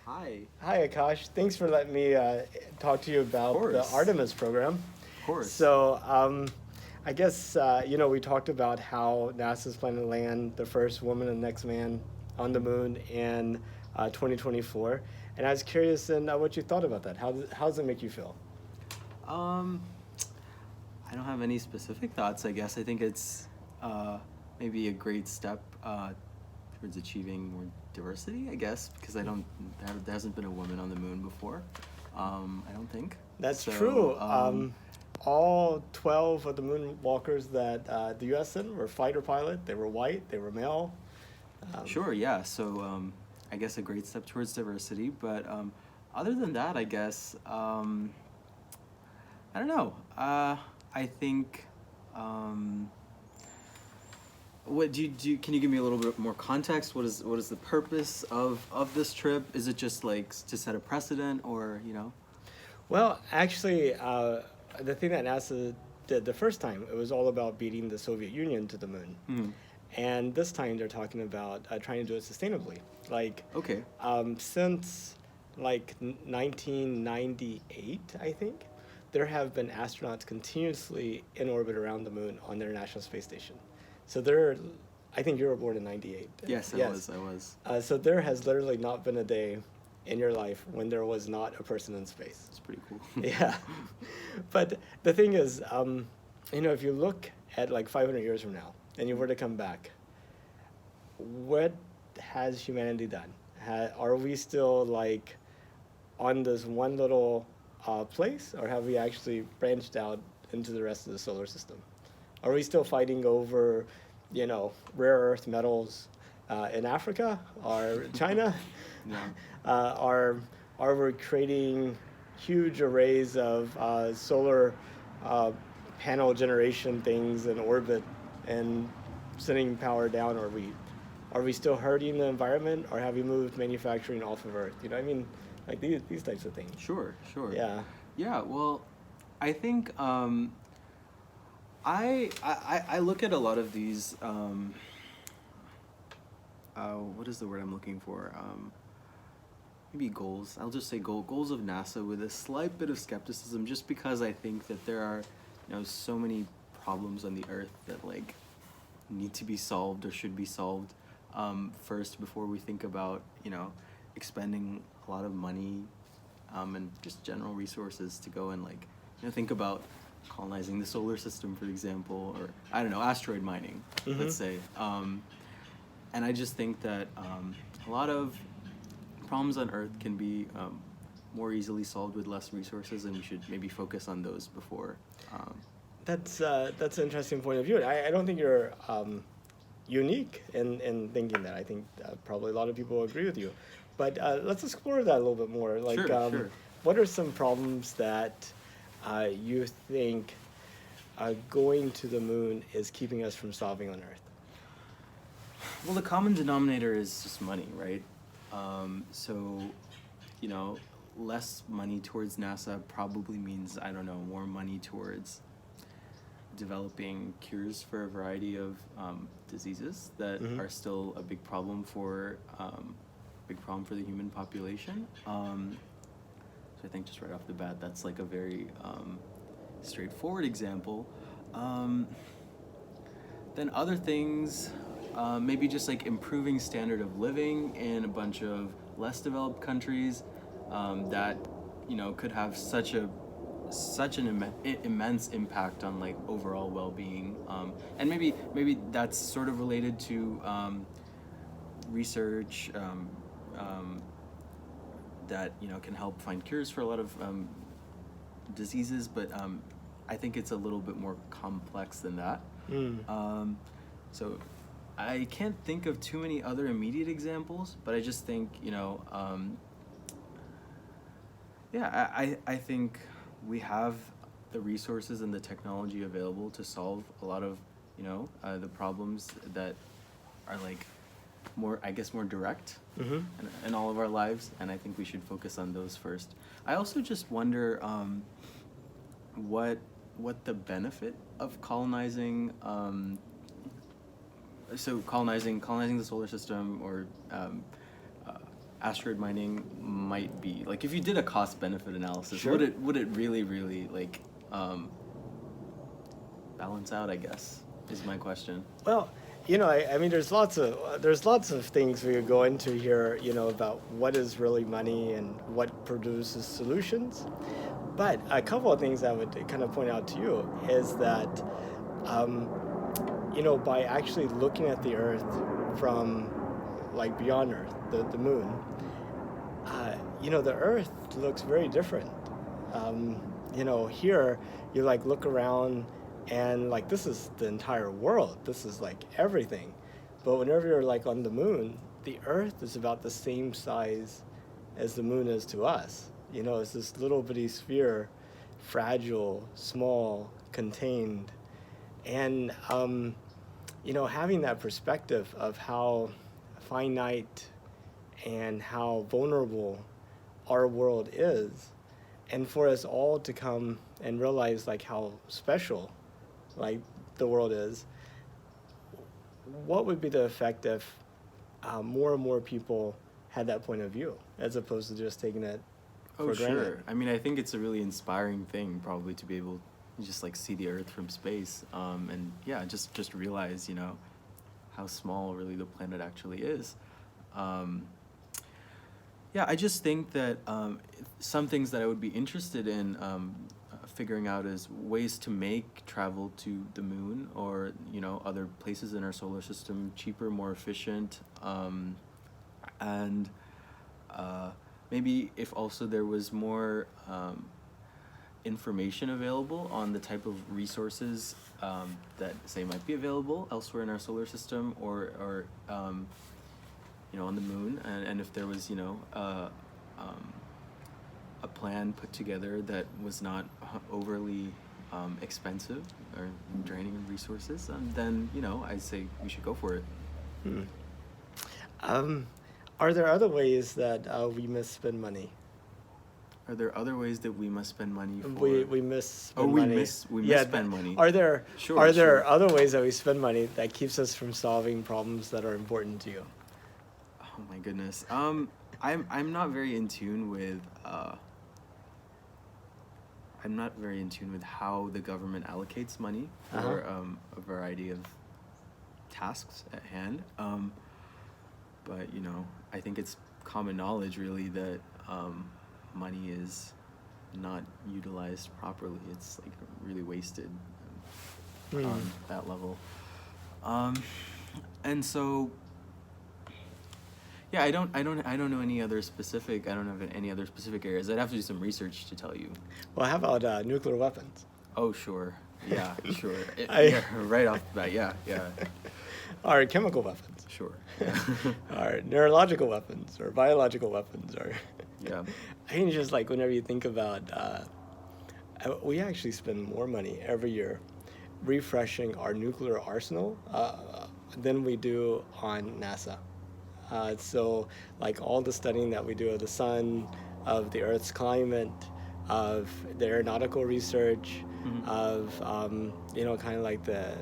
Hi. Hi, Akash. Thanks for letting me talk to you Of about the course. Artemis program. Of course. So, I guess, we talked about how NASA's planning to land the first woman and next man on the moon in 2024. And I was curious in what you thought about that. How does it make you feel? Um, I don't have any specific thoughts, I guess. I think it's maybe a great step towards achieving more diversity, I guess, because there hasn't been a woman on the moon before. I don't think. That's So, true. All 12 of the moonwalkers that the U.S. sent were fighter pilot. They were white, they were male. sure, yeah. So, I guess a great step towards diversity. But other than that, I guess, I don't know. I think. Um, what do you, can you give me a little bit more context? What is the purpose of this trip? Is it just like to set a precedent, or Well, actually, the thing that NASA did the first time, it was all about beating the Soviet Union to the moon. Hmm. And this time they're talking about trying to do it sustainably. Like, Okay. since 1998, I think, there have been astronauts continuously in orbit around the moon on the International Space Station. So I think you were born in 98. Yes, I was. So there has literally not been a day in your life when there was not a person in space. It's pretty cool. Yeah. But the thing is, if you look at like 500 years from now and you were to come back, what has humanity done? Are we still like on this one little place, or have we actually branched out into the rest of the solar system? Are we still fighting over, rare earth metals in Africa or China? Yeah. Are we creating huge arrays of solar panel generation things in orbit and sending power down? Are we still hurting the environment, or have we moved manufacturing off of Earth? You know what I mean? Like these types of things. Sure. Sure. Yeah. Yeah. Well, I think I look at a lot of these. What is the word I'm looking for? Maybe goals. I'll just say goals of NASA with a slight bit of skepticism, just because I think that there are, so many problems on the Earth that like need to be solved or should be solved first before we think about expending a lot of money and just general resources to go and like think about colonizing the solar system, for example, or I don't know, asteroid mining, let's say. And I just think that a lot of problems on Earth can be more easily solved with less resources, and we should maybe focus on those before. That's an interesting point of view. I don't think you're unique in thinking that. I think probably a lot of people agree with you. But let's explore that a little bit more. Like, Sure. what are some problems that you think going to the moon is keeping us from solving on Earth? Well, the common denominator is just money, right? So, less money towards NASA probably means, I don't know, more money towards developing cures for a variety of diseases that are still a big problem for the human population. So I think just right off the bat, that's like a very straightforward example. Then other things, maybe just like improving standard of living in a bunch of less developed countries that could have such an immense impact on like overall well-being, and maybe that's sort of related to research that can help find cures for a lot of diseases, but I think it's a little bit more complex than that. So I can't think of too many other immediate examples, but I just think I think we have the resources and the technology available to solve a lot of the problems that are like more direct in all of our lives, and I think we should focus on those first. I also just wonder what the benefit of colonizing colonizing the solar system, or asteroid mining might be like if you did a cost benefit analysis, Sure. would it really like balance out? I guess is my question. Well, I mean, there's lots of things we could go into here, about what is really money and what produces solutions. But a couple of things I would kind of point out to you is that, by actually looking at the Earth from like beyond Earth, the moon, the Earth looks very different. Here you like look around and like this is the entire world. This is like everything. But whenever you're like on the moon, the Earth is about the same size as the moon is to us. It's this little bitty sphere, fragile, small, contained. And, having that perspective of how finite and how vulnerable our world is, and for us all to come and realize like how special like the world is, what would be the effect if more and more people had that point of view as opposed to just taking it for granted? Sure. I mean, I think it's a really inspiring thing probably to be able to just like see the Earth from space, and yeah, just realize how small really the planet actually is. Yeah, I just think that some things that I would be interested in figuring out is ways to make travel to the moon or other places in our solar system cheaper, more efficient, and maybe if also there was more information available on the type of resources that say might be available elsewhere in our solar system or on the moon, and if there was a plan put together that was not overly expensive or draining in resources, then I'd say we should go for it. Are there other ways that we misspend money? Are there other ways that we must spend money for? We misspend we money. misspend money. Are there Sure. other ways that we spend money that keeps us from solving problems that are important to you? Oh my goodness. I'm not very in tune with how the government allocates money for a variety of tasks at hand. But I think it's common knowledge really that money is not utilized properly. It's like really wasted on that level. And so yeah, I don't know any other specific. I don't have any other specific areas. I'd have to do some research to tell you. Well, how about nuclear weapons? Oh, sure. Yeah, sure. I- Right off the bat. Yeah. Or chemical weapons? Sure. Or neurological weapons? Or biological weapons? Or Yeah. I think just like whenever you think about, we actually spend more money every year refreshing our nuclear arsenal than we do on NASA. So like all the studying that we do of the sun, of the Earth's climate, of the aeronautical research, of kind of like the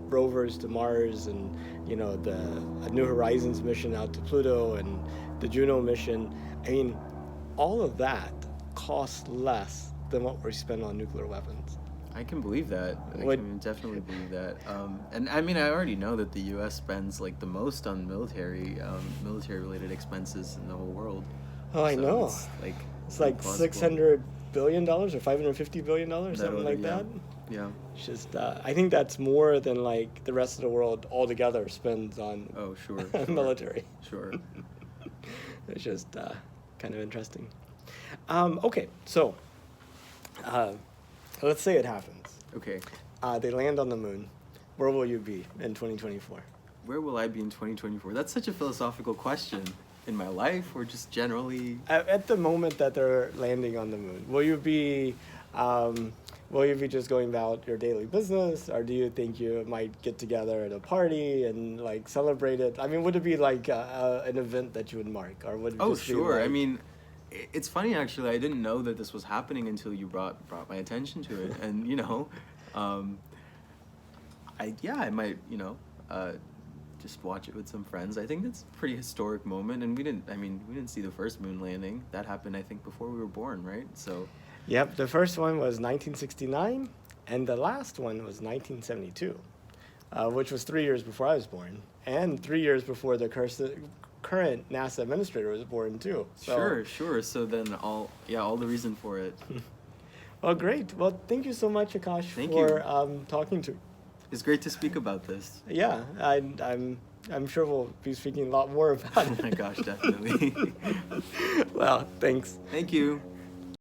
rovers to Mars, and the New Horizons mission out to Pluto, and the Juno mission. I mean, all of that costs less than what we spend on nuclear weapons. I can believe that. I can definitely believe that. And I mean, I already know that the U.S. spends like the most on military-related expenses in the whole world. Oh, I know. It's like $600 billion or $550 billion, something like that. Yeah. It's just, I think that's more than like the rest of the world altogether spends on Sure. military. Sure. It's just kind of interesting. Okay, so let's say it happens. Okay. They land on the moon. Where will you be in 2024? Where will I be in 2024? That's such a philosophical question. In my life, or just generally? At the moment that they're landing on the moon, will you be just going about your daily business, or do you think you might get together at a party and like celebrate it? I mean, would it be like an event that you would mark, or would it just be Sure. like... I mean, it's funny actually. I didn't know that this was happening until you brought my attention to it, and I might just watch it with some friends. I think that's a pretty historic moment, and we didn't see the first moon landing. That happened, I think, before we were born, right? So, Yep, the first one was 1969, and the last one was 1972, which was 3 years before I was born, and 3 years before the current NASA administrator was born too. So, sure. So then all the reason for it. well, great. Well, thank you so much, Akash, Thank for you. talking to. It's great to speak about this. Yeah, I'm sure we'll be speaking a lot more about Oh it. my gosh, definitely. Well, thanks. Thank you.